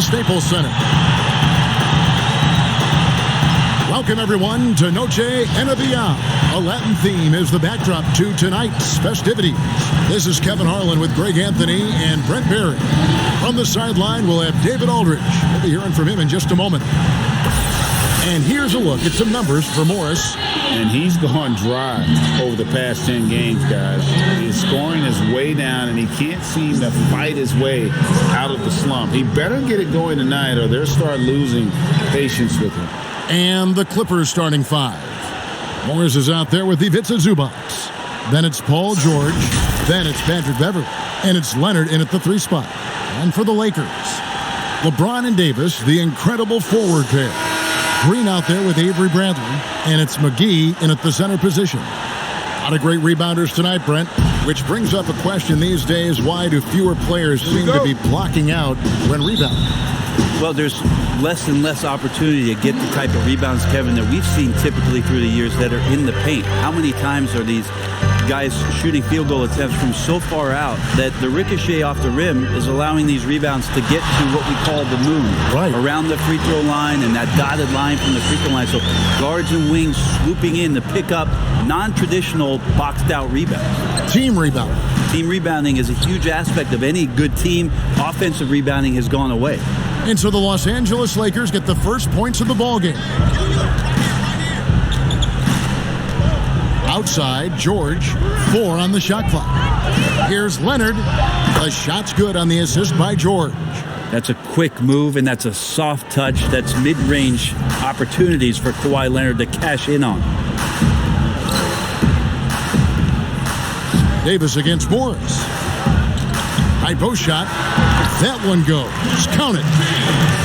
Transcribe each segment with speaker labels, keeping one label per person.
Speaker 1: Staples Center. Welcome, everyone, to Noche NBA. A Latin theme is the backdrop to tonight's festivities. This is Kevin Harlan with Greg Anthony and Brent Barry. From the sideline, we'll have David Aldridge. We'll be hearing from him in just a moment. And here's a look at some numbers for Morris.
Speaker 2: And he's gone dry over the past 10 games, guys. His scoring is way down, and he can't seem to fight his way out of the slump. He better get it going tonight, or they'll start losing patience with him.
Speaker 1: And the Clippers starting five. Morris is out there with Ivica Zubac. Then it's Paul George. Then it's Patrick Beverley. And it's Leonard in at the 3 spot. And for the Lakers, LeBron and Davis, the incredible forward pair. Green out there with Avery Bradley, and it's McGee in at the center position. A lot of great rebounders tonight, Brent, which brings up a question these days: why do fewer players seem to be blocking out when rebounding?
Speaker 3: Well, there's less and less opportunity to get the type of rebounds, Kevin, that we've seen typically through the years that are in the paint. How many times are these guys shooting field goal attempts from so far out that the ricochet off the rim is allowing these rebounds to get to what we call the moon,
Speaker 1: right
Speaker 3: around the free throw line and that dotted line from the free throw line. So guards and wings swooping in to pick up non-traditional boxed out rebounds.
Speaker 1: Team rebounding.
Speaker 3: Team rebounding is a huge aspect of any good team. Offensive rebounding has gone away.
Speaker 1: And so the Los Angeles Lakers get the first points of the ballgame. Outside, George, 4 on the shot clock. Here's Leonard. The shot's good on the assist by George.
Speaker 3: That's a quick move, and that's a soft touch. That's mid-range opportunities for Kawhi Leonard to cash in on.
Speaker 1: Davis against Morris. High post shot. That one goes. Count it.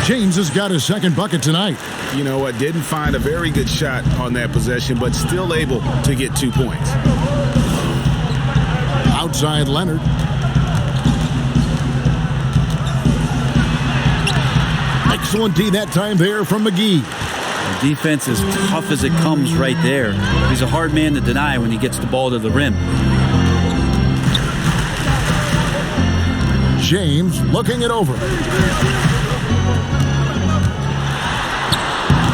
Speaker 1: James has got his second bucket tonight.
Speaker 2: You know what? Didn't find a very good shot on that possession, but still able to get 2 points.
Speaker 1: Outside Leonard. Excellent D that time there from McGee.
Speaker 3: The defense is tough as it comes right there. He's a hard man to deny when he gets the ball to the rim.
Speaker 1: James looking it over.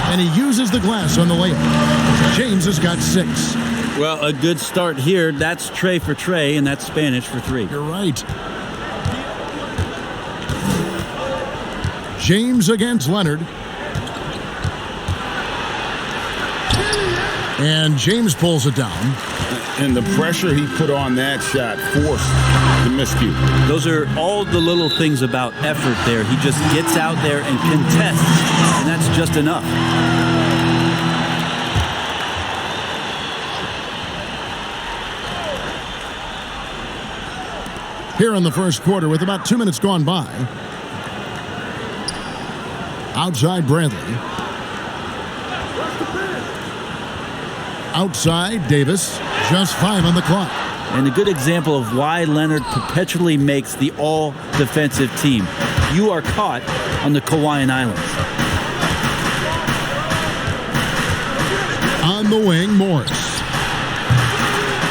Speaker 1: And he uses the glass on the layup. James has got 6.
Speaker 3: Well, a good start here. That's Trey for Trey, and that's Spanish for 3.
Speaker 1: You're right. James against Leonard. And James pulls it down.
Speaker 2: And the pressure he put on that shot forced the miscue.
Speaker 3: Those are all the little things about effort there. He just gets out there and contests, and that's just enough.
Speaker 1: Here in the first quarter with about 2 minutes gone by. Outside Bradley. Outside Davis. Just 5 on the clock.
Speaker 3: And a good example of why Leonard perpetually makes the all-defensive team. You are caught on the Hawaiian Islands.
Speaker 1: On the wing, Morris.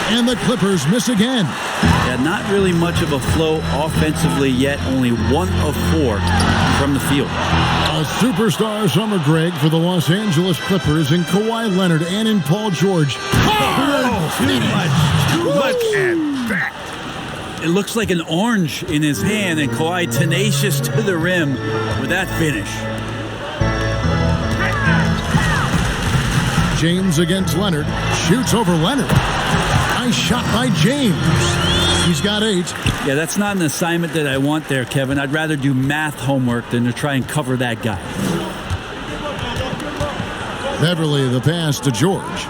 Speaker 1: And the Clippers miss again.
Speaker 3: Yeah, not really much of a flow offensively yet. Only 1 of 4 from the field.
Speaker 1: A superstar summer, Greg, for the Los Angeles Clippers in Kawhi Leonard and in Paul George.
Speaker 3: Too much. Look at that. It looks like an orange in his hand, and Kawhi tenacious to the rim with that finish.
Speaker 1: James against Leonard. Shoots over Leonard. Nice shot by James. He's got 8.
Speaker 3: Yeah, that's not an assignment that I want there, Kevin. I'd rather do math homework than to try and cover that guy.
Speaker 1: Beverley, the pass to George.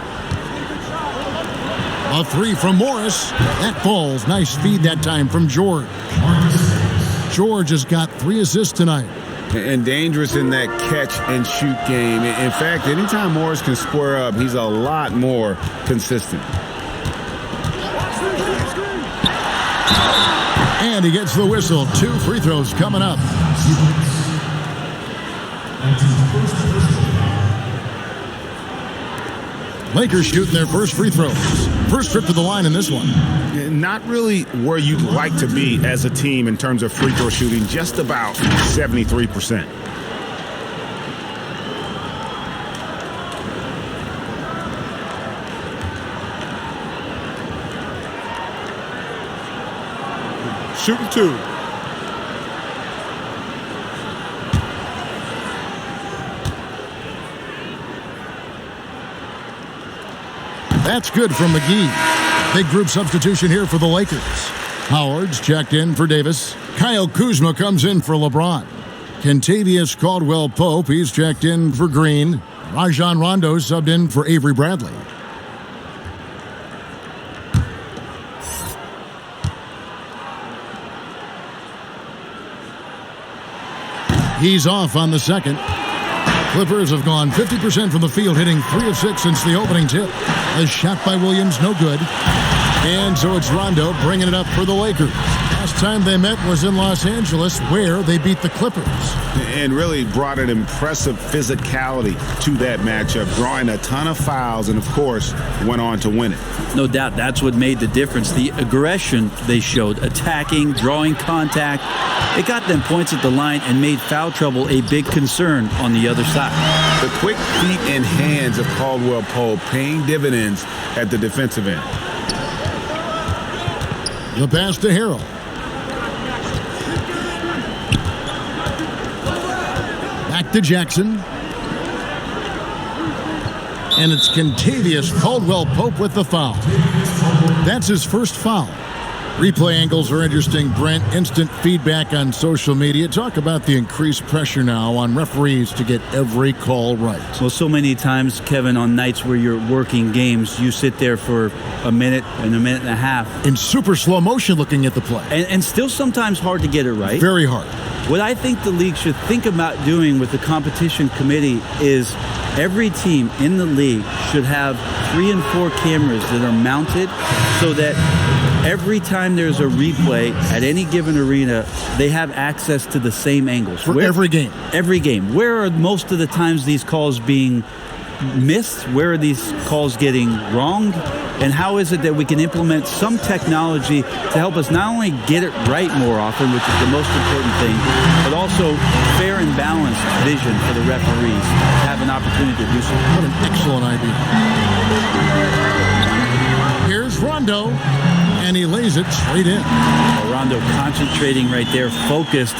Speaker 1: A 3 from Morris. That falls. Nice feed that time from George. George has got 3 assists tonight.
Speaker 2: And dangerous in that catch and shoot game. In fact, anytime Morris can square up, he's a lot more consistent.
Speaker 1: And he gets the whistle. 2 free throws coming up. Lakers shooting their first free throws. First trip to the line in this one.
Speaker 2: Not really where you'd like to be as a team in terms of free throw shooting, just about 73%.
Speaker 4: Shooting 2.
Speaker 1: That's good from McGee. Big group substitution here for the Lakers. Howard's checked in for Davis. Kyle Kuzma comes in for LeBron. Kentavious Caldwell-Pope, he's checked in for Green. Rajon Rondo subbed in for Avery Bradley. He's off on the second. Clippers have gone 50% from the field, hitting 3 of 6 since the opening tip. A shot by Williams, no good. And so it's Rondo bringing it up for the Lakers. Last time they met was in Los Angeles, where they beat the Clippers.
Speaker 2: And really brought an impressive physicality to that matchup, drawing a ton of fouls and, of course, went on to win it.
Speaker 3: No doubt, that's what made the difference. The aggression they showed, attacking, drawing contact, it got them points at the line and made foul trouble a big concern on the other side.
Speaker 2: The quick feet and hands of Caldwell-Pope paying dividends at the defensive end.
Speaker 1: The pass to Harrell. Back to Jackson. And it's Kentavious Caldwell-Pope with the foul. That's his first foul. Replay angles are interesting, Brent. Instant feedback on social media. Talk about the increased pressure now on referees to get every call right.
Speaker 3: Well, so many times, Kevin, on nights where you're working games, you sit there for a minute and a half.
Speaker 1: In super slow motion looking at the play.
Speaker 3: And still sometimes hard to get it right.
Speaker 1: Very hard.
Speaker 3: What I think the league should think about doing with the competition committee is every team in the league should have 3 and 4 cameras that are mounted so that every time there's a replay at any given arena, they have access to the same angles.
Speaker 1: For every game.
Speaker 3: Every game. Where are most of the times these calls being missed? Where are these calls getting wronged? And how is it that we can implement some technology to help us not only get it right more often, which is the most important thing, but also fair and balanced vision for the referees to have an opportunity to do so.
Speaker 1: What an excellent idea. Here's Rondo, and he lays it straight in.
Speaker 3: Rondo concentrating right there, focused.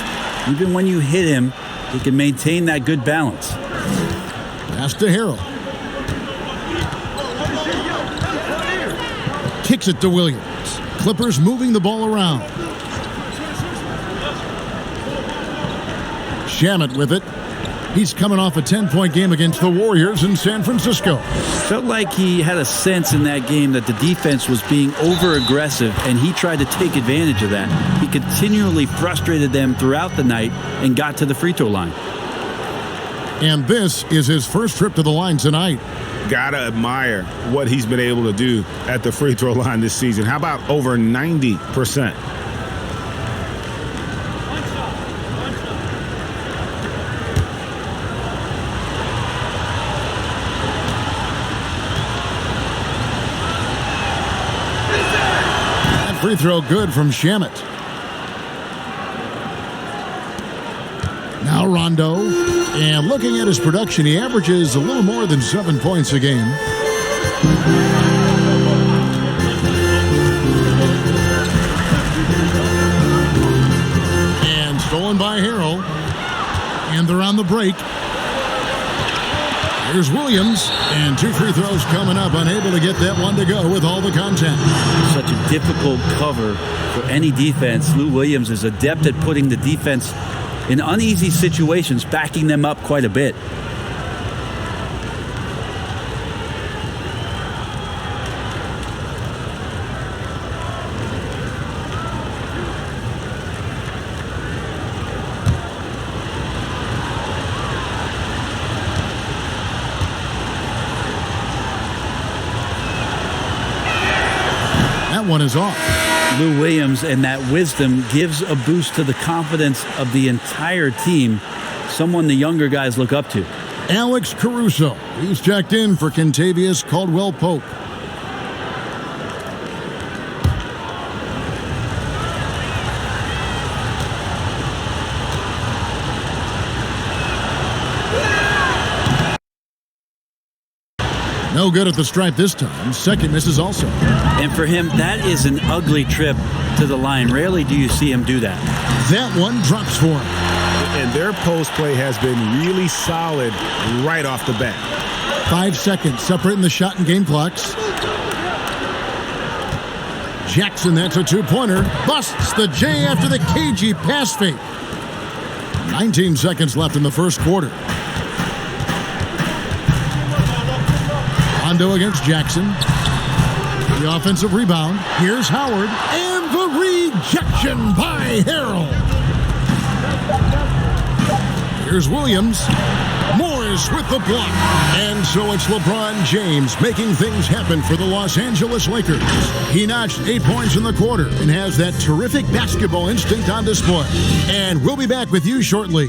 Speaker 3: Even when you hit him, he can maintain that good balance.
Speaker 1: Pass to Harrell. Kicks it to Williams. Clippers moving the ball around. Shamet with it. He's coming off a 10-point game against the Warriors in San Francisco.
Speaker 3: Felt like he had a sense in that game that the defense was being over-aggressive, and he tried to take advantage of that. He continually frustrated them throughout the night and got to the free throw line.
Speaker 1: And this is his first trip to the line tonight.
Speaker 2: Gotta admire what he's been able to do at the free throw line this season. How about over 90%?
Speaker 1: That free throw good from Shamet. Now Rondo. And looking at his production, he averages a little more than 7 points a game. And stolen by Harrell. And they're on the break. Here's Williams. And 2 free throws coming up. Unable to get that one to go with all the contact.
Speaker 3: Such a difficult cover for any defense. Lou Williams is adept at putting the defense in uneasy situations, backing them up quite a bit.
Speaker 1: That one is off.
Speaker 3: Lou Williams and that wisdom gives a boost to the confidence of the entire team, someone the younger guys look up to.
Speaker 1: Alex Caruso. He's checked in for Kentavious Caldwell-Pope. No good at the stripe this time. Second misses also.
Speaker 3: And for him, that is an ugly trip to the line. Rarely do you see him do that.
Speaker 1: That one drops for him.
Speaker 4: And their post play has been really solid right off the bat.
Speaker 1: 5 seconds separating the shot and game clocks. Jackson, that's a two-pointer. Busts the J after the cagey pass fake. 19 seconds left in the first quarter. Rondo against Jackson. The offensive rebound. Here's Howard. And the rejection by Harrell. Here's Williams. Morris with the block. And so it's LeBron James making things happen for the Los Angeles Lakers. He notched 8 points in the quarter and has that terrific basketball instinct on display. And we'll be back with you shortly.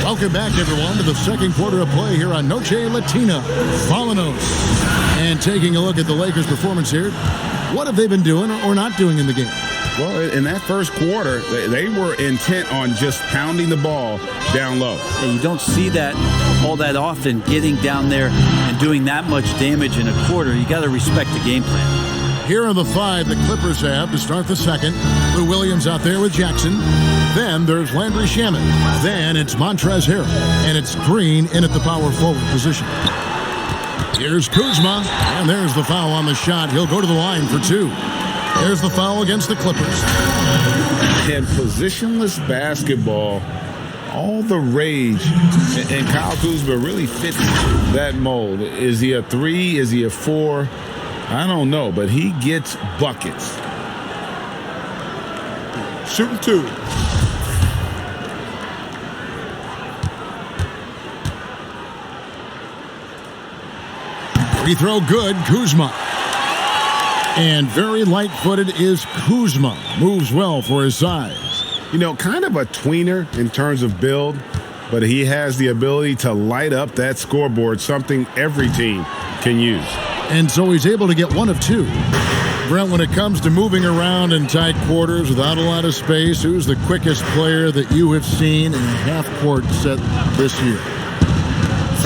Speaker 1: Welcome back, everyone, to the second quarter of play here on Noche Latina. Falanos. And taking a look at the Lakers' performance here, what have they been doing or not doing in the game?
Speaker 2: Well, in that first quarter, they were intent on just pounding the ball down low.
Speaker 3: And you don't see that all that often, getting down there and doing that much damage in a quarter. You got to respect the game plan.
Speaker 1: Here are the 5 the Clippers have to start the second. Lou Williams out there with Jackson. Then there's Landry Shamet. Then it's Montrezl Harrell. And it's Green in at the power forward position. Here's Kuzma. And there's the foul on the shot. He'll go to the line for 2. There's the foul against the Clippers.
Speaker 2: And positionless basketball, all the rage. And Kyle Kuzma really fits that mold. Is he a 3? Is he a 4? I don't know, but he gets buckets.
Speaker 4: Shooting 2.
Speaker 1: Free throw good, Kuzma. And very light-footed is Kuzma. Moves well for his size.
Speaker 4: You know, kind of a tweener in terms of build, but he has the ability to light up that scoreboard, something every team can use.
Speaker 1: And so he's able to get 1 of 2. Brent, when it comes to moving around in tight quarters without a lot of space, who's the quickest player that you have seen in a half-court set this year?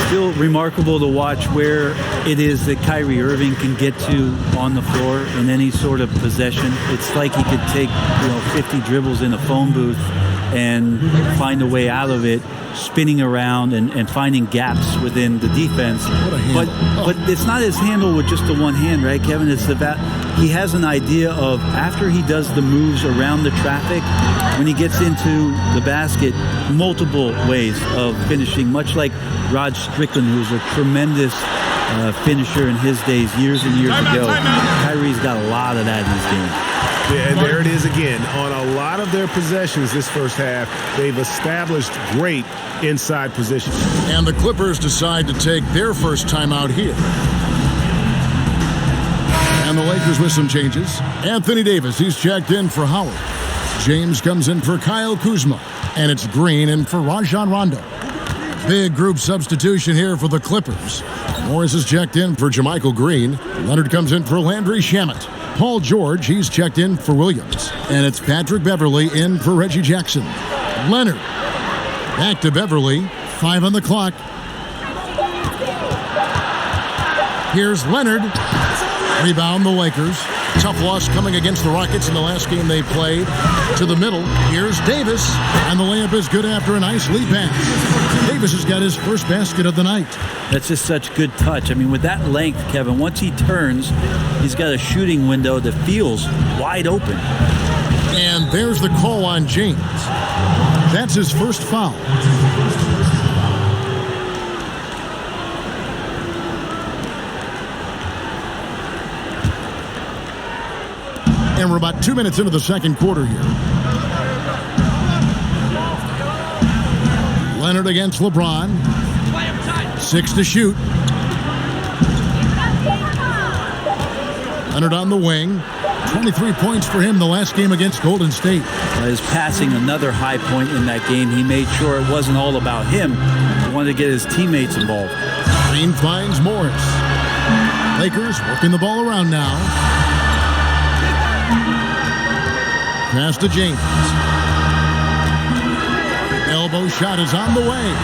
Speaker 3: Still remarkable to watch where it is that Kyrie Irving can get to on the floor in any sort of possession. It's like he could take 50 dribbles in a phone booth and find a way out of it, spinning around and finding gaps within the defense. But it's not his handle with just the one hand, right, Kevin? It's he has an idea of, after he does the moves around the traffic, when he gets into the basket, multiple ways of finishing, much like Rod Strickland, who's a tremendous finisher in his days, years and years ago. Kyrie's got a lot of that in his game.
Speaker 4: Yeah, and there it is again. On a lot of their possessions this first half, they've established great inside position.
Speaker 1: And the Clippers decide to take their first timeout here. And the Lakers with some changes. Anthony Davis, he's checked in for Howard. James comes in for Kyle Kuzma. And it's Green in for Rajon Rondo. Big group substitution here for the Clippers. Morris is checked in for JaMychal Green. Leonard comes in for Landry Shamet. Paul George, he's checked in for Williams. And it's Patrick Beverley in for Reggie Jackson. Leonard back to Beverley. 5 on the clock. Here's Leonard. Rebound the Lakers. Tough loss coming against the Rockets in the last game they played. To the middle. Here's Davis. And the layup is good after a nice lead pass. Davis has got his first basket of the night.
Speaker 3: That's just such good touch. I mean, with that length, Kevin, once he turns, he's got a shooting window that feels wide open.
Speaker 1: And there's the call on James. That's his first foul. And we're about 2 minutes into the second quarter here. Leonard against LeBron. 6 to shoot. Leonard on the wing. 23 points for him the last game against Golden State.
Speaker 3: His passing, another high point in that game. He made sure it wasn't all about him. He wanted to get his teammates involved.
Speaker 1: Green finds Morris. Lakers working the ball around now. Pass to James. Elbow shot is on the way.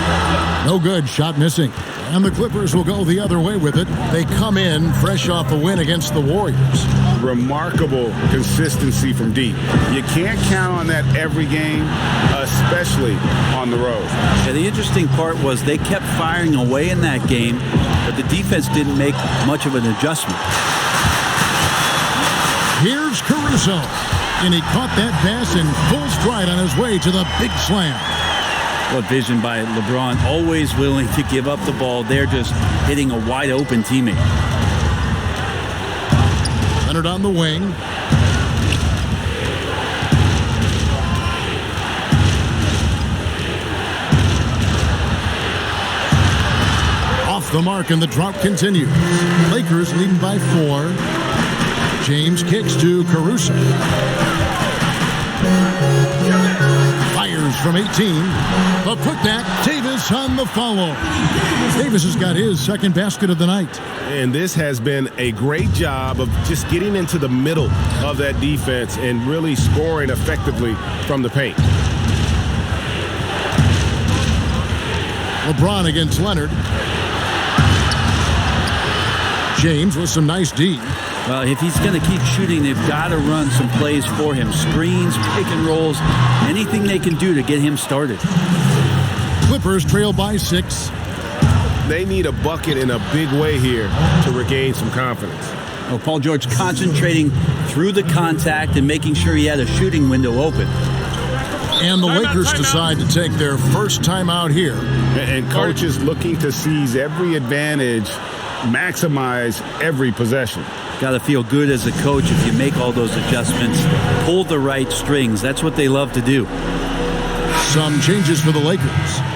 Speaker 1: No good, shot missing. And the Clippers will go the other way with it. They come in fresh off a win against the Warriors.
Speaker 4: Remarkable consistency from deep. You can't count on that every game, especially on the road.
Speaker 3: Yeah, the interesting part was they kept firing away in that game, but the defense didn't make much of an adjustment.
Speaker 1: Here's Caruso. And he caught that pass in full stride on his way to the big slam.
Speaker 3: What vision by LeBron, always willing to give up the ball. They're just hitting a wide open teammate.
Speaker 1: Leonard on the wing. Off the mark and the drop continues. Lakers leading by 4. James kicks to Caruso. Fires from 18. But put that, Davis on the follow. Davis has got his second basket of the night.
Speaker 4: And this has been a great job of just getting into the middle of that defense and really scoring effectively from the paint.
Speaker 1: LeBron against Leonard. James with some nice D.
Speaker 3: Well, if he's going to keep shooting, they've got to run some plays for him. Screens, pick and rolls, anything they can do to get him started.
Speaker 1: Clippers trail by 6.
Speaker 4: They need a bucket in a big way here to regain some confidence.
Speaker 3: Well, Paul George concentrating through the contact and making sure he had a shooting window open.
Speaker 1: And the Lakers decide to take their first timeout here.
Speaker 4: And coaches looking to seize every advantage, maximize every possession.
Speaker 3: Got to feel good as a coach if you make all those adjustments, pull the right strings. That's what they love to do.
Speaker 1: Some changes for the Lakers.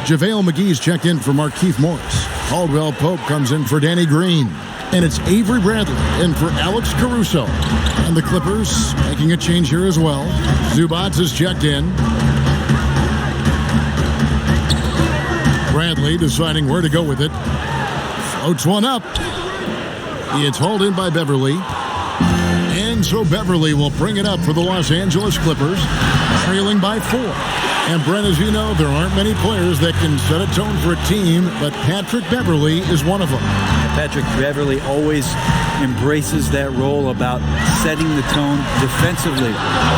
Speaker 1: JaVale McGee's checked in for Markieff Morris. Caldwell Pope comes in for Danny Green. And it's Avery Bradley in for Alex Caruso. And the Clippers making a change here as well. Zubac is checked in. Bradley deciding where to go with it. Floats one up. It's hauled in by Beverly. And so Beverly will bring it up for the Los Angeles Clippers, trailing by 4. And Brent, as you know, there aren't many players that can set a tone for a team, but Patrick Beverly is one of them.
Speaker 3: Patrick Beverly always embraces that role about setting the tone defensively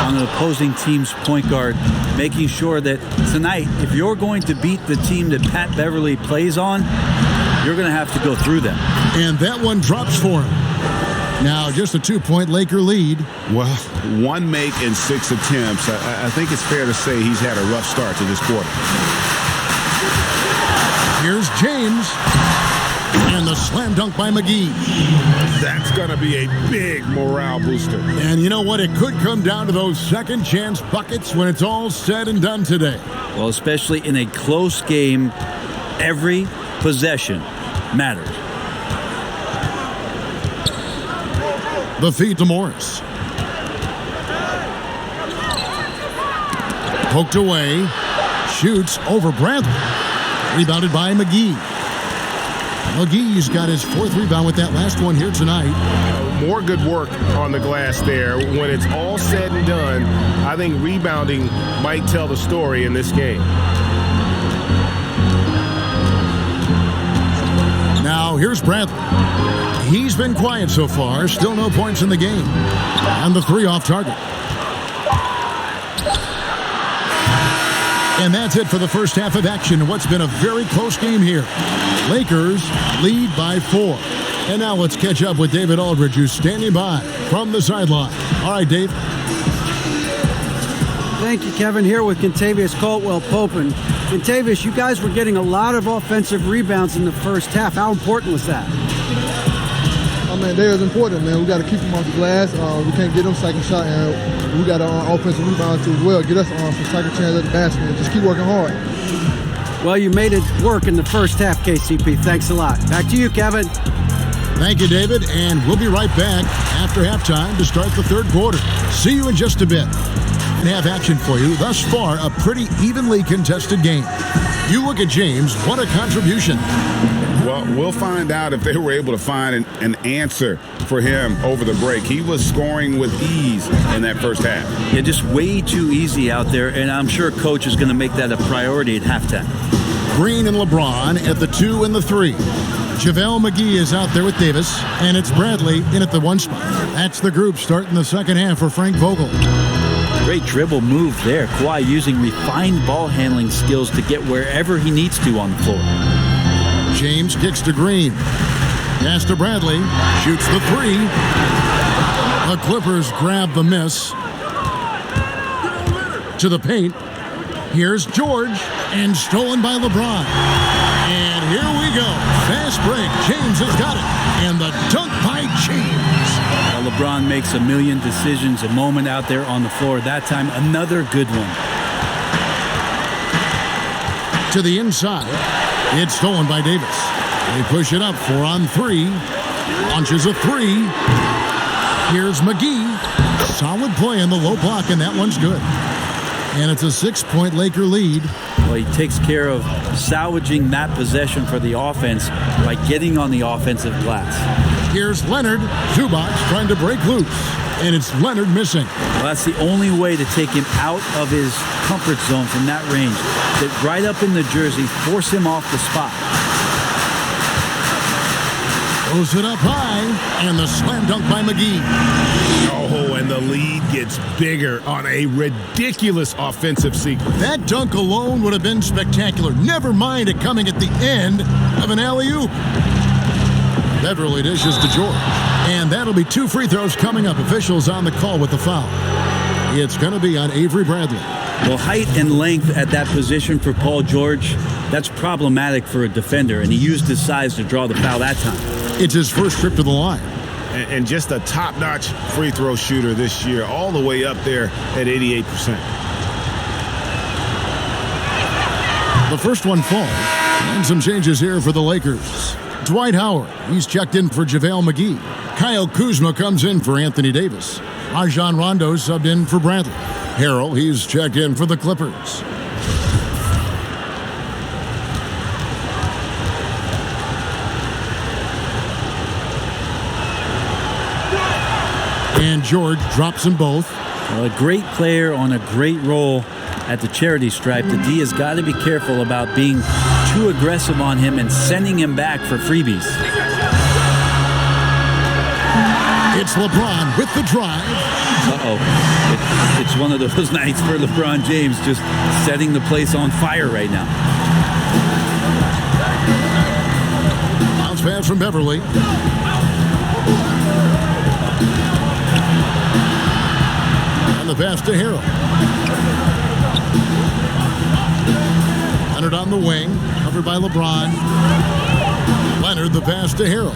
Speaker 3: on an opposing team's point guard, making sure that tonight, if you're going to beat the team that Pat Beverly plays on, you're going to have to go through them.
Speaker 1: And that one drops for him. Now just a 2-point Laker lead.
Speaker 2: Well, 1 make in 6 attempts. I think it's fair to say he's had a rough start to this quarter.
Speaker 1: Here's James. And the slam dunk by McGee.
Speaker 4: That's going to be a big morale booster.
Speaker 1: And you know what? It could come down to those second chance buckets when it's all said and done today.
Speaker 3: Well, especially in a close game, every possession matters.
Speaker 1: The feed to Morris. Poked away. Shoots over Bradley. Rebounded by McGee. McGee's got his 4th rebound with that last one here tonight.
Speaker 4: More good work on the glass there. When it's all said and done, I think rebounding might tell the story in this game.
Speaker 1: Now, here's Bradley. He's been quiet so far. Still no points in the game. And the 3 off target. And that's it for the first half of action. What's been a very close game here. Lakers lead by 4. And now let's catch up with David Aldridge, who's standing by from the sideline. All right, Dave.
Speaker 5: Thank you, Kevin. Here with Kentavious Caldwell-Pope. And Kentavious, you guys were getting a lot of offensive rebounds in the first half. How important was that?
Speaker 6: I mean, they was important, man. We got to keep them off the glass. We can't get them second shot, and we got to offensive rebounds as well. Get us some second chance at the basket and just keep working hard.
Speaker 5: Well, you made it work in the first half, KCP. Thanks a lot. Back to you, Kevin.
Speaker 1: Thank you, David, and we'll be right back after halftime to start the third quarter. See you in just a bit. And have action for you. Thus far, a pretty evenly contested game. You look at James, what a contribution.
Speaker 4: Well, we'll find out if they were able to find an answer for him over the break. He was scoring with ease in that first half.
Speaker 3: Yeah, just way too easy out there, and I'm sure Coach is going to make that a priority at halftime.
Speaker 1: Green and LeBron at the 2 and the 3. JaVale McGee is out there with Davis, and it's Bradley in at the 1 spot. That's the group starting the second half for Frank Vogel.
Speaker 3: Great dribble move there. Kawhi using refined ball handling skills to get wherever he needs to on the floor.
Speaker 1: James kicks to Green. Pass to Bradley. Shoots the 3. The Clippers grab the miss. To the paint. Here's George. And stolen by LeBron. And here we go. Fast break. James has got it. And the dunk by James.
Speaker 3: Well, LeBron makes a million decisions a moment out there on the floor. That time, another good one.
Speaker 1: To the inside. It's stolen by Davis. They push it up 4 on 3. Launches a 3. Here's McGee. Solid play in the low block, and that one's good. And it's a 6-point Laker lead.
Speaker 3: Well, he takes care of salvaging that possession for the offense by getting on the offensive glass.
Speaker 1: Here's Leonard. Zubac trying to break loose. And it's Leonard missing.
Speaker 3: Well, that's the only way to take him out of his comfort zone from that range. Get right up in the jersey, force him off the spot.
Speaker 1: Throws it up high, and the slam dunk by McGee.
Speaker 4: Oh, and the lead gets bigger on a ridiculous offensive sequence.
Speaker 1: That dunk alone would have been spectacular. Never mind it coming at the end of an alley-oop. Beverly dishes to George. And that'll be 2 free throws coming up. Officials on the call with the foul. It's going to be on Avery Bradley.
Speaker 3: Well, height and length at that position for Paul George, that's problematic for a defender, and he used his size to draw the foul that time.
Speaker 1: It's his first trip to the line.
Speaker 4: And just a top-notch free throw shooter this year, all the way up there at 88%.
Speaker 1: The first one falls. And some changes here for the Lakers. Dwight Howard, he's checked in for JaVale McGee. Kyle Kuzma comes in for Anthony Davis. Rajon Rondo subbed in for Bradley. Harrell, he's checked in for the Clippers. And George drops them both.
Speaker 3: Well, a great player on a great role at the charity stripe. The D has got to be careful about being too aggressive on him and sending him back for freebies.
Speaker 1: It's LeBron with the drive.
Speaker 3: Uh-oh. It's one of those nights for LeBron James, just setting the place on fire right now.
Speaker 1: Bounce pass from Beverly. And the pass to Harrell. Leonard on the wing, covered by LeBron. Leonard, the pass to Harrell.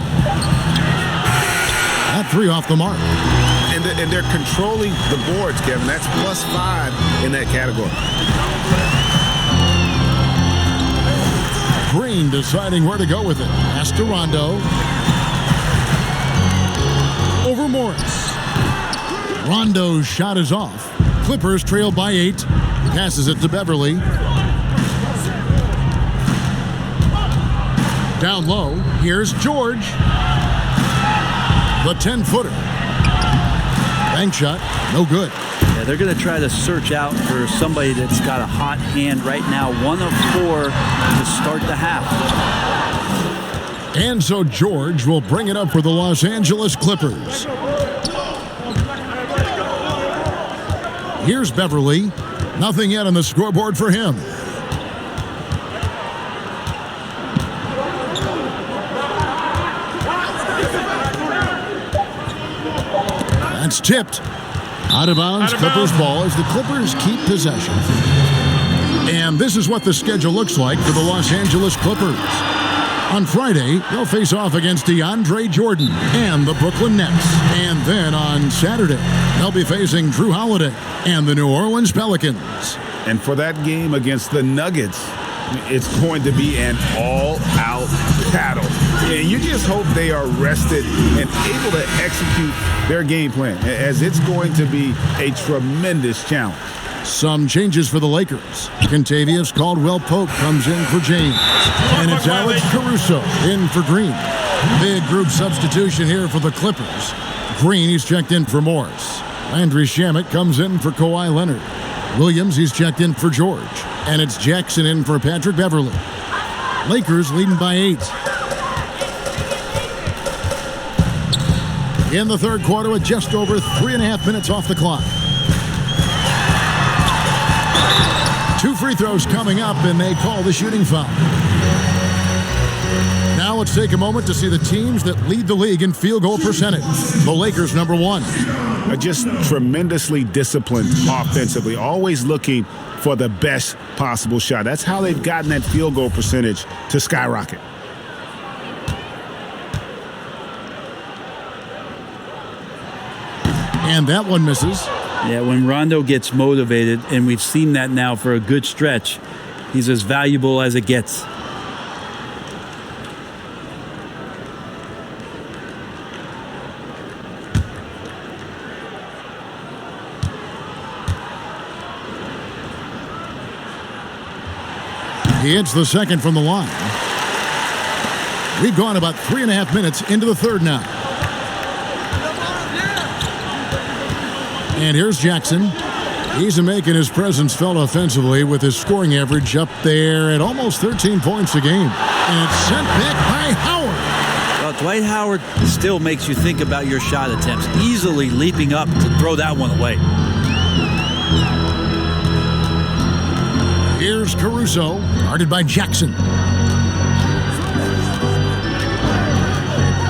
Speaker 1: That 3 off the mark.
Speaker 4: And they're controlling the boards, Kevin. That's +5 in that category.
Speaker 1: Green deciding where to go with it. Pass to Rondo. Over Morris. Rondo's shot is off. Clippers trail by 8. Passes it to Beverly. Down low. Here's George. The 10-footer. Bank shot. No good.
Speaker 3: Yeah, they're going to try to search out for somebody that's got a hot hand right now. 1 of 4 to start the half.
Speaker 1: And so George will bring it up for the Los Angeles Clippers. Here's Beverly. Nothing yet on the scoreboard for him. That's tipped. Out of bounds, Clippers ball as the Clippers keep possession. And this is what the schedule looks like for the Los Angeles Clippers. On Friday, they'll face off against DeAndre Jordan and the Brooklyn Nets. And then on Saturday, they'll be facing Drew Holiday and the New Orleans Pelicans.
Speaker 4: And for that game against the Nuggets,
Speaker 2: It's going to be an all-out battle. And you just hope they are rested and able to execute their game plan, as it's going to be a tremendous challenge.
Speaker 1: Some changes for the Lakers. Contavious Caldwell-Pope comes in for James. And it's Alex Caruso in for Green. Big group substitution here for the Clippers. Green, he's checked in for Morris. Landry Shamet comes in for Kawhi Leonard. Williams, he's checked in for George. And it's Jackson in for Patrick Beverley. Lakers leading by 8. In the third quarter with just over 3.5 minutes off the clock. 2 free throws coming up, and they call the shooting foul. Now let's take a moment to see the teams that lead the league in field goal percentage. The Lakers, number 1.
Speaker 4: Are just tremendously disciplined offensively, always looking for the best possible shot. That's how they've gotten that field goal percentage to skyrocket.
Speaker 1: And that one misses.
Speaker 3: Yeah, when Rondo gets motivated, and we've seen that now for a good stretch, he's as valuable as it gets.
Speaker 1: He hits the second from the line. We've gone about 3.5 minutes into the third now. And here's Jackson. He's making his presence felt offensively with his scoring average up there at almost 13 points a game. And it's sent back by Howard.
Speaker 3: Well, Dwight Howard still makes you think about your shot attempts, easily leaping up to throw that one away.
Speaker 1: Here's Caruso, guarded by Jackson.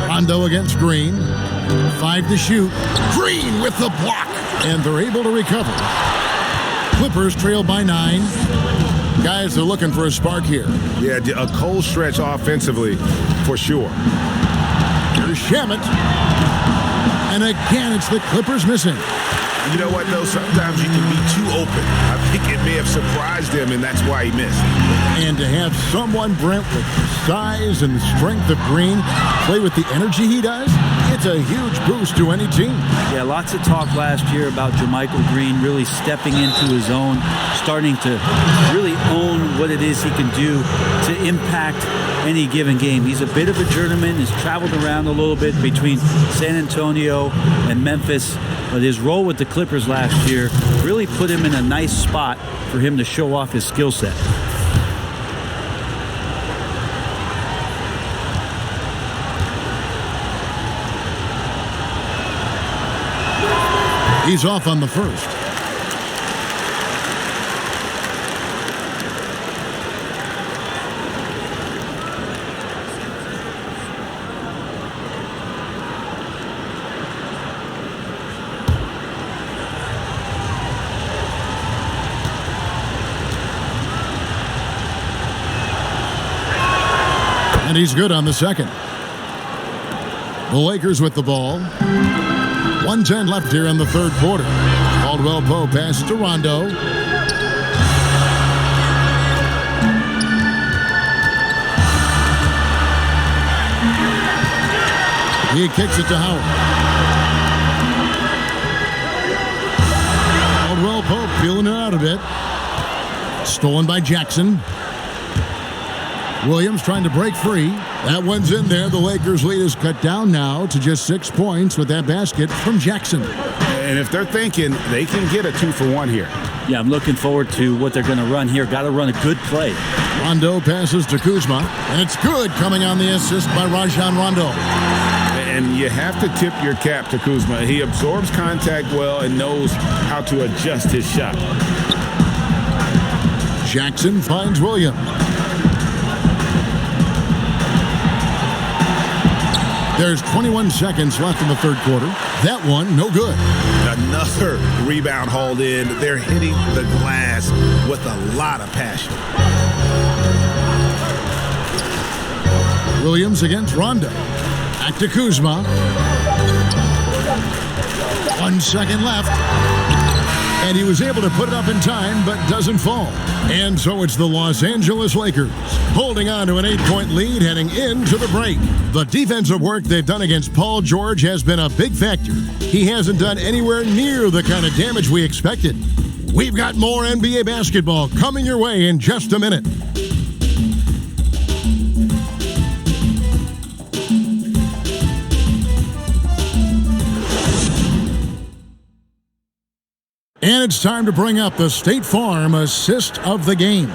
Speaker 1: Rondo against Green. 5 to shoot. Green with the block. And they're able to recover. Clippers trail by 9. Guys, they're looking for a spark here.
Speaker 4: Yeah, a cold stretch offensively, for sure.
Speaker 1: Here's Shamet. And again, it's the Clippers missing.
Speaker 4: You know what, though? Sometimes you can be too open. I think it may have surprised him, and that's why he missed.
Speaker 1: And to have someone, Brent, with the size and strength of Green play with the energy he does, it's a huge boost to any team.
Speaker 3: Yeah, lots of talk last year about JaMychal Green really stepping into his own, starting to really own what it is he can do to impact any given game. He's a bit of a journeyman, has traveled around a little bit between San Antonio and Memphis, but his role with the Clippers last year really put him in a nice spot for him to show off his skill set.
Speaker 1: He's off on the first. And he's good on the second. The Lakers with the ball. 1:10 left here in the third quarter. Caldwell-Pope passes to Rondo. He kicks it to Howard. Caldwell-Pope feeling it out a bit. Stolen by Jackson. Williams trying to break free. That one's in there. The Lakers' lead is cut down now to just 6 points with that basket from Jackson.
Speaker 4: And if they're thinking they can get a 2-for-1 here.
Speaker 3: Yeah, I'm looking forward to what they're going to run here. Got to run a good play.
Speaker 1: Rondo passes to Kuzma, and it's good, coming on the assist by Rajon Rondo.
Speaker 4: And you have to tip your cap to Kuzma. He absorbs contact well and knows how to adjust his shot.
Speaker 1: Jackson finds Williams. There's 21 seconds left in the third quarter. That one, no good.
Speaker 4: Another rebound hauled in. They're hitting the glass with a lot of passion.
Speaker 1: Williams against Rondo. Back to Kuzma. 1 second left. And he was able to put it up in time, but doesn't fall. And so it's the Los Angeles Lakers holding on to an 8-point lead heading into the break. The defensive work they've done against Paul George has been a big factor. He hasn't done anywhere near the kind of damage we expected. We've got more NBA basketball coming your way in just a minute. And it's time to bring up the State Farm assist of the game.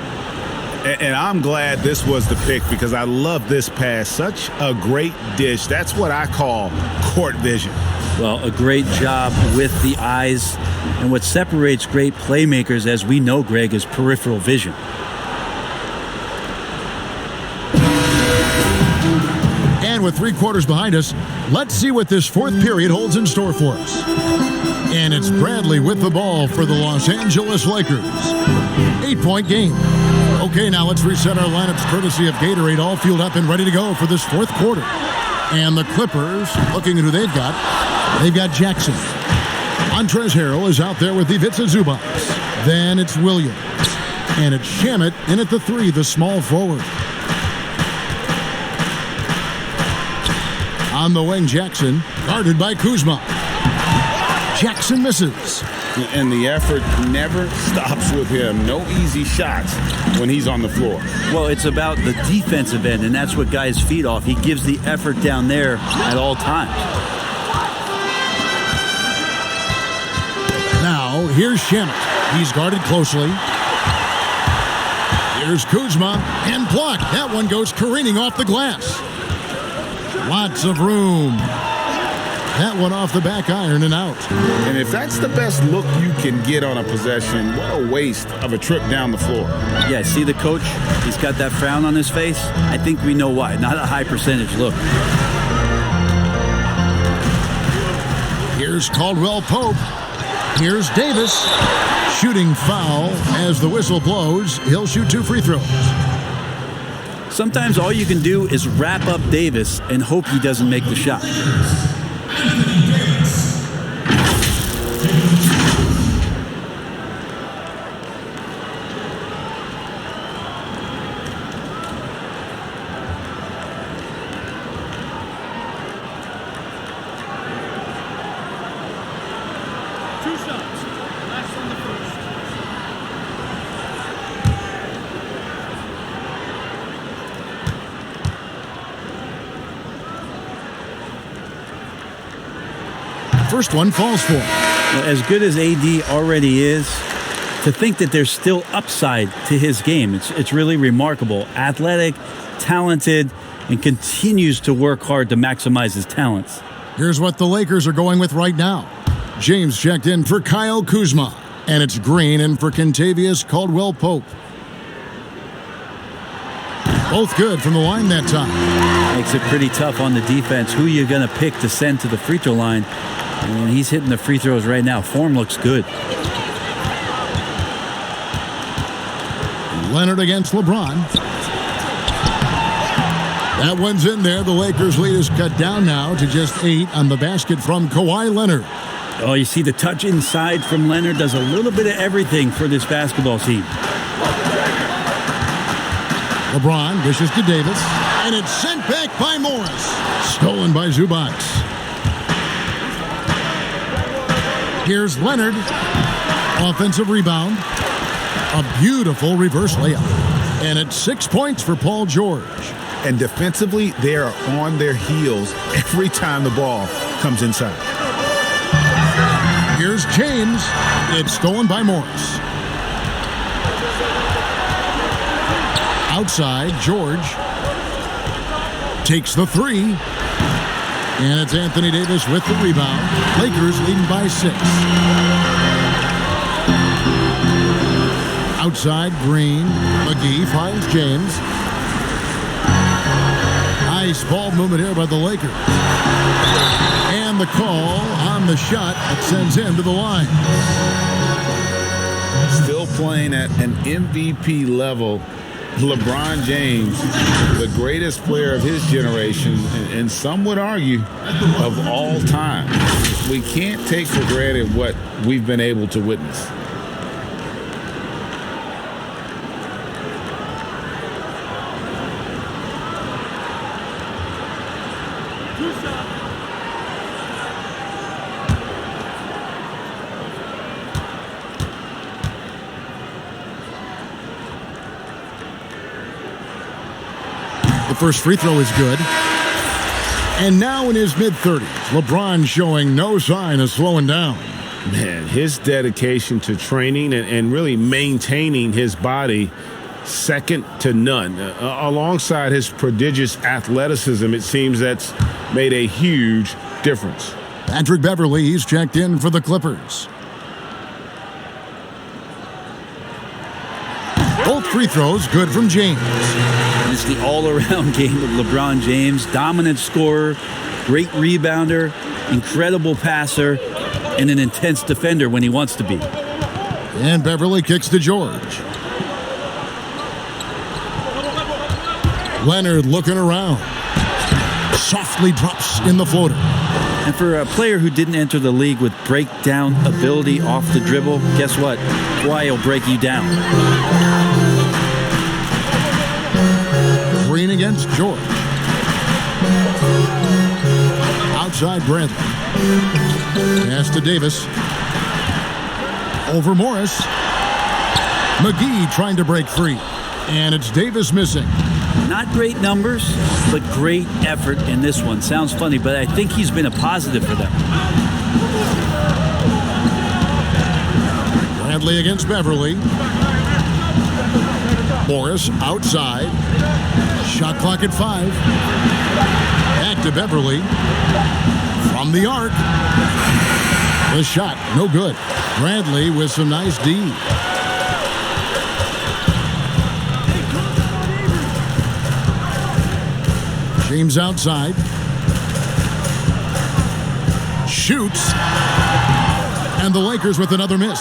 Speaker 4: And I'm glad this was the pick because I love this pass. Such a great dish. That's what I call court vision.
Speaker 3: Well, a great job with the eyes. And what separates great playmakers, as we know, Greg, is peripheral vision.
Speaker 1: And with 3 quarters behind us, let's see what this fourth period holds in store for us. And it's Bradley with the ball for the Los Angeles Lakers. 8-point game. Okay, now let's reset our lineups courtesy of Gatorade, all fueled up and ready to go for this fourth quarter. And the Clippers, looking at who they've got Jackson. Montrezl Harrell is out there with Ivica Zubac. Then it's Williams. And it's Shamet in at the 3, the small forward. On the wing, Jackson, guarded by Kuzma. Jackson misses.
Speaker 2: And the effort never stops with him. No easy shots when he's on the floor.
Speaker 3: Well, it's about the defensive end, and that's what guys feed off. He gives the effort down there at all times.
Speaker 1: Now, here's Shamet. He's guarded closely. Here's Kuzma, and blocked. That one goes careening off the glass. Lots of room. That one off the back iron and out.
Speaker 2: And if that's the best look you can get on a possession, what a waste of a trip down the floor.
Speaker 3: Yeah, see the coach? He's got that frown on his face. I think we know why. Not a high percentage look.
Speaker 1: Here's Caldwell Pope. Here's Davis. Shooting foul as the whistle blows. He'll shoot 2 free throws.
Speaker 3: Sometimes all you can do is wrap up Davis and hope he doesn't make the shot.
Speaker 1: First one falls for.
Speaker 3: As good as AD already is, to think that there's still upside to his game, it's really remarkable. Athletic, talented, and continues to work hard to maximize his talents.
Speaker 1: Here's what the Lakers are going with right now. James checked in for Kyle Kuzma, and it's Green in for Kentavious Caldwell-Pope. Both good from the line that time.
Speaker 3: Makes it pretty tough on the defense. Who you're going to pick to send to the free throw line? And he's hitting the free throws right now. Form looks good.
Speaker 1: Leonard against LeBron. That one's in there. The Lakers' lead is cut down now to just 8 on the basket from Kawhi Leonard.
Speaker 3: Oh, you see the touch inside from Leonard does a little bit of everything for this basketball team.
Speaker 1: LeBron dishes to Davis, and it's sent back by Morris. Stolen by Zubac. Here's Leonard. Offensive rebound. A beautiful reverse layup. And it's 6 points for Paul George.
Speaker 4: And defensively, they are on their heels every time the ball comes inside.
Speaker 1: Here's James. It's stolen by Morris. Outside, George takes the 3. And it's Anthony Davis with the rebound. Lakers leading by 6. Outside, Green. McGee finds James. Nice ball movement here by the Lakers. And the call on the shot that sends him to the line.
Speaker 2: Still playing at an MVP level. LeBron James, the greatest player of his generation, and some would argue of all time. We can't take for granted what we've been able to witness.
Speaker 1: The first free throw is good. And now in his mid-30s, LeBron showing no sign of slowing down.
Speaker 4: Man, his dedication to training and really maintaining his body, second to none. Alongside his prodigious athleticism, it seems that's made a huge difference.
Speaker 1: Patrick Beverley, he's checked in for the Clippers. Both free throws good from James.
Speaker 3: It's the all-around game of LeBron James. Dominant scorer, great rebounder, incredible passer, and an intense defender when he wants to be.
Speaker 1: And Beverley kicks to George. Leonard looking around. Softly drops in the floater.
Speaker 3: And for a player who didn't enter the league with breakdown ability off the dribble, guess what? Kawhi will break you down.
Speaker 1: Green against George. Outside Bradley. Pass to Davis. Over Morris. McGee trying to break free. And it's Davis missing.
Speaker 3: Not great numbers, but great effort in this one. Sounds funny, but I think he's been a positive for them.
Speaker 1: Bradley against Beverley. Morris outside. Shot clock at 5. Back to Beverley. From the arc. The shot, no good. Bradley with some nice D. James outside. Shoots. And the Lakers with another miss.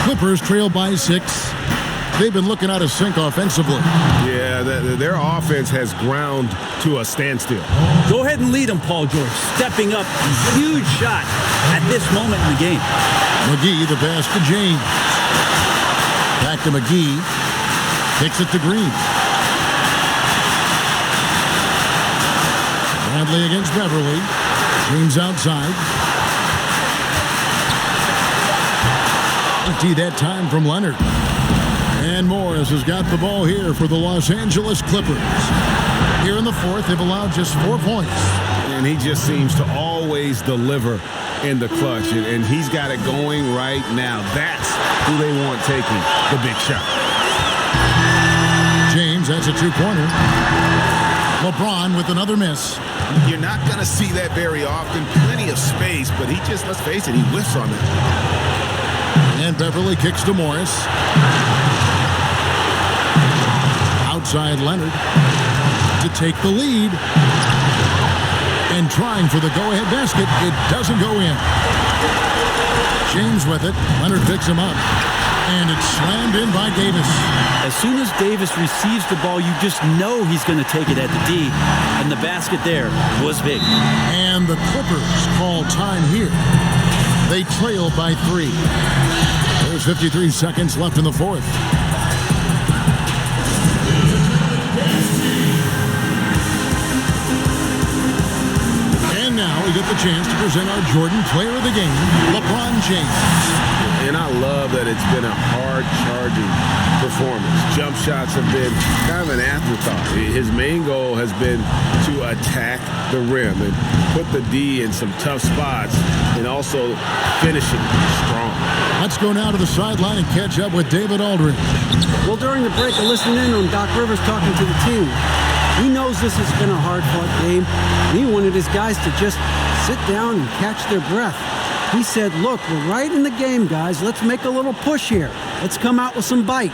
Speaker 1: Clippers trail by 6. They've been looking out of sync offensively.
Speaker 4: Yeah, their offense has ground to a standstill.
Speaker 3: Go ahead and lead him, Paul George. Stepping up, huge shot at this moment in the game.
Speaker 1: McGee, the pass to James. Back to McGee. Kicks it to Green. Bradley against Beverley. James outside. Empty that time from Leonard. And Morris has got the ball here for the Los Angeles Clippers. Here in the fourth, they've allowed just 4 points.
Speaker 4: And he just seems to always deliver in the clutch. And he's got it going right now. That's who they want taking the big shot.
Speaker 1: James, that's a 2-pointer. LeBron with another miss.
Speaker 4: You're not going to see that very often. Plenty of space, but he just, let's face it, he whiffs on that.
Speaker 1: And Beverley kicks to Morris. Outside Leonard to take the lead. And trying for the go-ahead basket. It doesn't go in. James with it. Leonard picks him up. And it's slammed in by Davis.
Speaker 3: As soon as Davis receives the ball, you just know he's going to take it at the D. And the basket there was big.
Speaker 1: And the Clippers call time here. They trail by 3. There's 53 seconds left in the fourth. And now we get the chance to present our Jordan Player of the Game, LeBron James.
Speaker 4: And I love that it's been a hard-charging performance. Jump shots have been kind of an afterthought. His main goal has been to attack the rim and put the D in some tough spots and also finishing strong.
Speaker 1: Let's go now to the sideline and catch up with David Aldridge.
Speaker 5: Well, during the break, I listened in on Doc Rivers talking to the team. He knows this has been a hard-fought game. He wanted his guys to just sit down and catch their breath. He said, look, we're right in the game, guys. Let's make a little push here. Let's come out with some bite.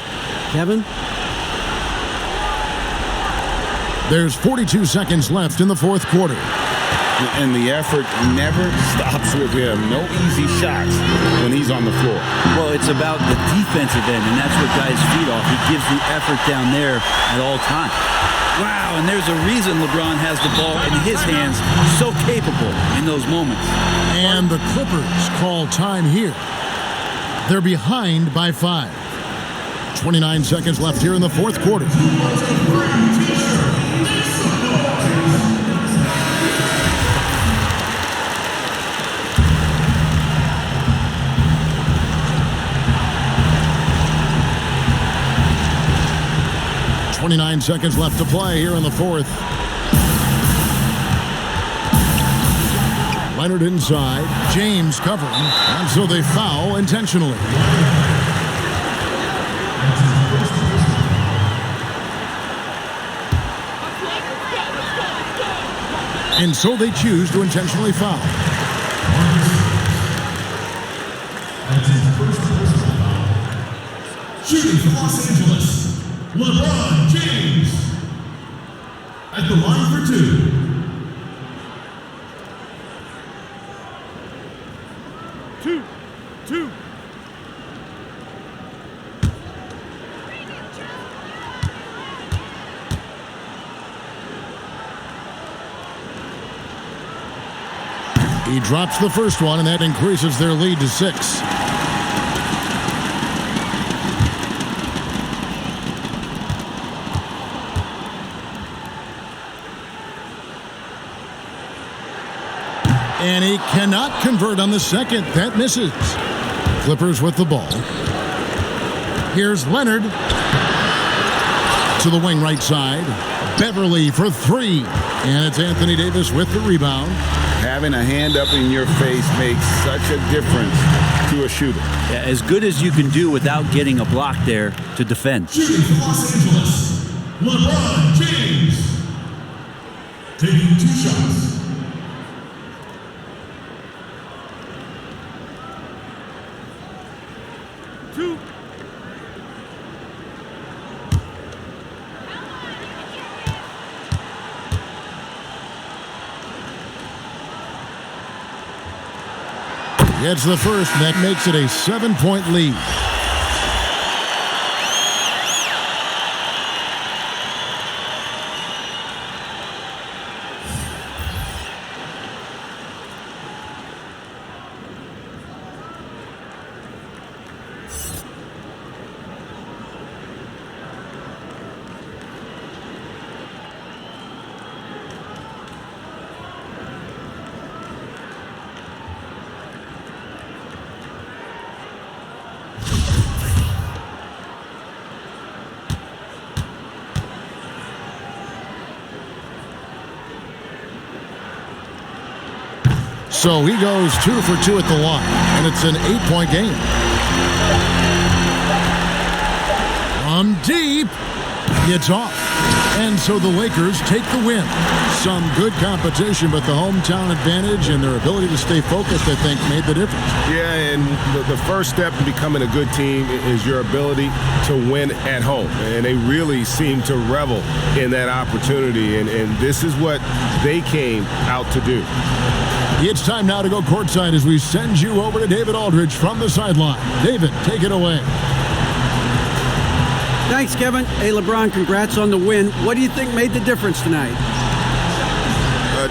Speaker 5: Kevin?
Speaker 1: There's 42 seconds left in the fourth quarter.
Speaker 2: And the effort never stops with him. No easy shots when he's on the floor.
Speaker 3: Well, it's about the defensive end, and that's what guys feed off. He gives the effort down there at all times. Wow, and there's a reason LeBron has the ball in his hands, so capable in those moments.
Speaker 1: And the Clippers call time here. They're behind by 5. 29 seconds left here in the fourth quarter. 29 seconds left to play here in the fourth. Leonard inside. James covering. And so they foul intentionally. And so they choose to intentionally foul.
Speaker 7: Shooting from Los Angeles, LeBron James. At the line for two. Two.
Speaker 1: He drops the first one, and that increases their lead to 6. And he cannot convert on the second. That misses. Clippers with the ball. Here's Leonard. To the wing right side. Beverly for 3. And it's Anthony Davis with the rebound.
Speaker 2: Having a hand up in your face makes such a difference to a shooter.
Speaker 3: Yeah, as good as you can do without getting a block there to defend.
Speaker 7: Shooting from Los Angeles, LeBron James. Taking 2 shots.
Speaker 1: Gets the first, and that makes it a 7-point lead. So he goes 2 for 2 at the line, and it's an 8-point game. From deep, it's off. And so the Lakers take the win. Some good competition, but the hometown advantage and their ability to stay focused, I think, made the difference.
Speaker 4: Yeah, and the first step in becoming a good team is your ability to win at home. And they really seem to revel in that opportunity, and this is what they came out to do.
Speaker 1: It's time now to go courtside as we send you over to David Aldridge from the sideline. David, take it away.
Speaker 5: Thanks, Kevin. Hey, LeBron, congrats on the win. What do you think made the difference tonight?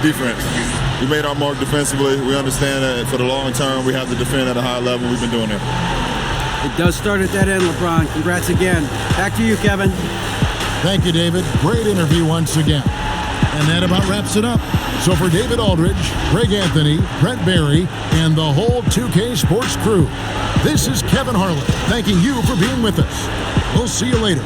Speaker 8: Defense. We made our mark defensively. We understand that for the long term, we have to defend at a high level. We've been doing it.
Speaker 5: It does start at that end, LeBron. Congrats again. Back to you, Kevin.
Speaker 1: Thank you, David. Great interview once again. And that about wraps it up. So for David Aldridge, Greg Anthony, Brett Barry, and the whole 2K Sports crew, this is Kevin Harlan thanking you for being with us. We'll see you later.